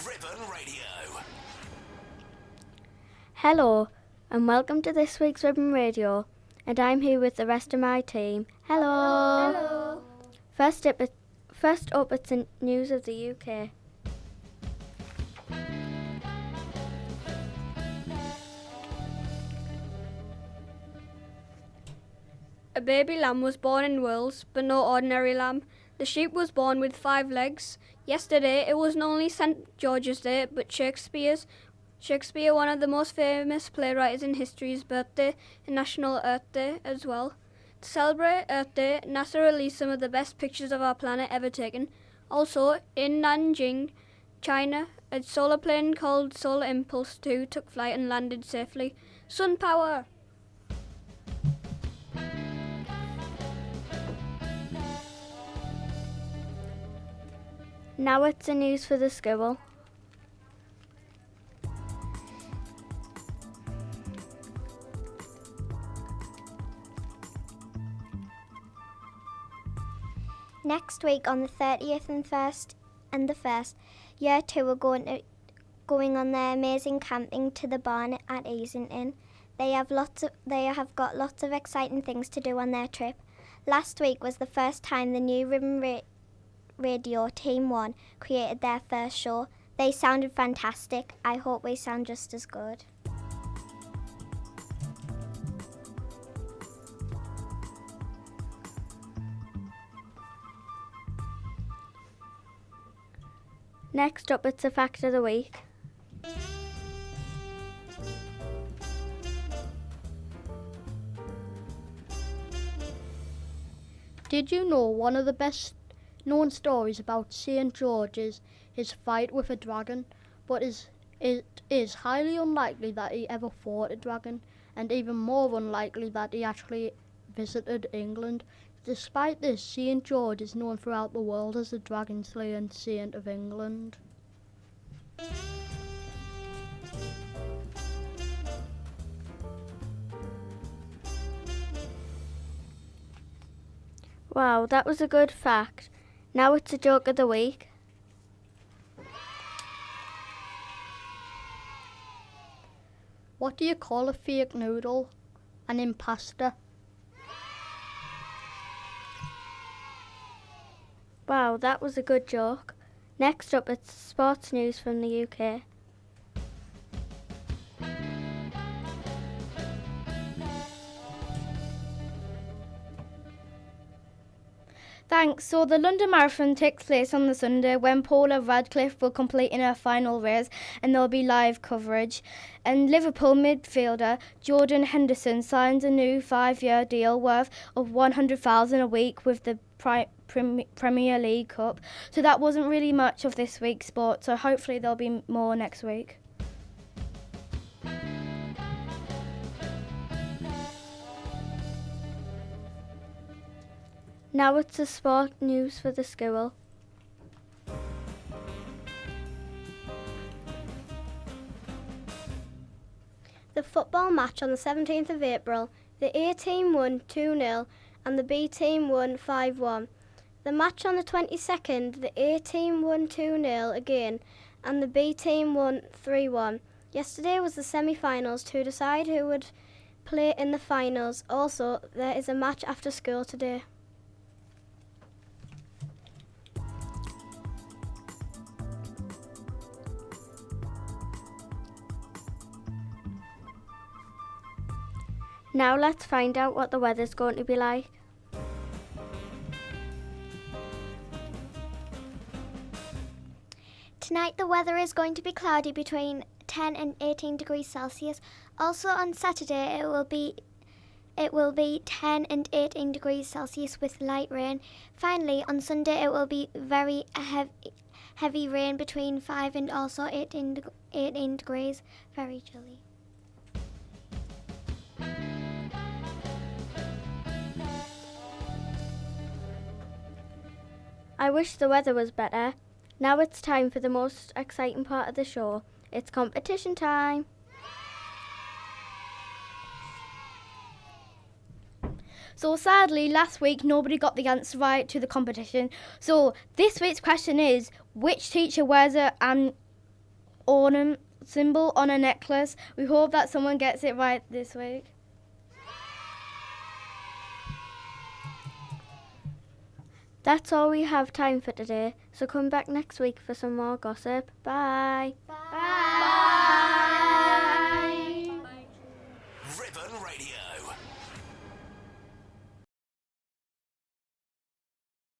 Ribbon Radio. Hello, and welcome to this week's Ribbon Radio, and I'm here with the rest of my team. Hello. Hello. First up, it's the news of the UK. A baby lamb was born in Wales, but no ordinary lamb. The sheep was born with 5 legs. Yesterday it was not only St George's Day, but Shakespeare, one of the most famous playwrights in history's birthday, and National Earth Day as well. To celebrate Earth Day, NASA released some of the best pictures of our planet ever taken. Also, in Nanjing, China, a solar plane called Solar Impulse 2 took flight and landed safely. Sun power! Now it's the news for the school. Next week on the 30th and the 1st, Year 2 are going on their amazing camping to the barn at Easington. They have got lots of exciting things to do on their trip. Last week was the first time the new Ribbon Radio Team 1 created their first show. They sounded fantastic. I hope we sound just as good. Next up, it's the fact of the week. Did you know one of the best known stories about St George is his fight with a dragon, but it is highly unlikely that he ever fought a dragon, and even more unlikely that he actually visited England. Despite this, St George is known throughout the world as the dragon slaying saint of England. Wow, that was a good fact. Now it's a joke of the week. What do you call a fake noodle? An impasta. Wow, that was a good joke. Next up, it's sports news from the UK. Thanks. So the London Marathon takes place on the Sunday when Paula Radcliffe will complete in her final race, and there will be live coverage. And Liverpool midfielder Jordan Henderson signs a new 5-year deal worth of $100,000 a week with the Premier League Cup. So that wasn't really much of this week's sport, so hopefully there'll be more next week. Now it's the sport news for the school. The football match on the 17th of April, the A team won 2-0 and the B team won 5-1. The match on the 22nd, the A team won 2-0 again and the B team won 3-1. Yesterday was the semi-finals to decide who would play in the finals. Also, there is a match after school today. Now let's find out what the weather's going to be like. Tonight the weather is going to be cloudy between 10 and 18 degrees Celsius. Also on Saturday it will be 10 and 18 degrees Celsius with light rain. Finally on Sunday it will be very heavy rain between 5 and also 18 degrees. Very chilly. I wish the weather was better. Now it's time for the most exciting part of the show. It's competition time. So sadly, last week nobody got the answer right to the competition. So this week's question is, which teacher wears ornament symbol on a necklace. We hope that someone gets it right this week. That's all we have time for today, so come back next week for some more gossip. Bye. Bye.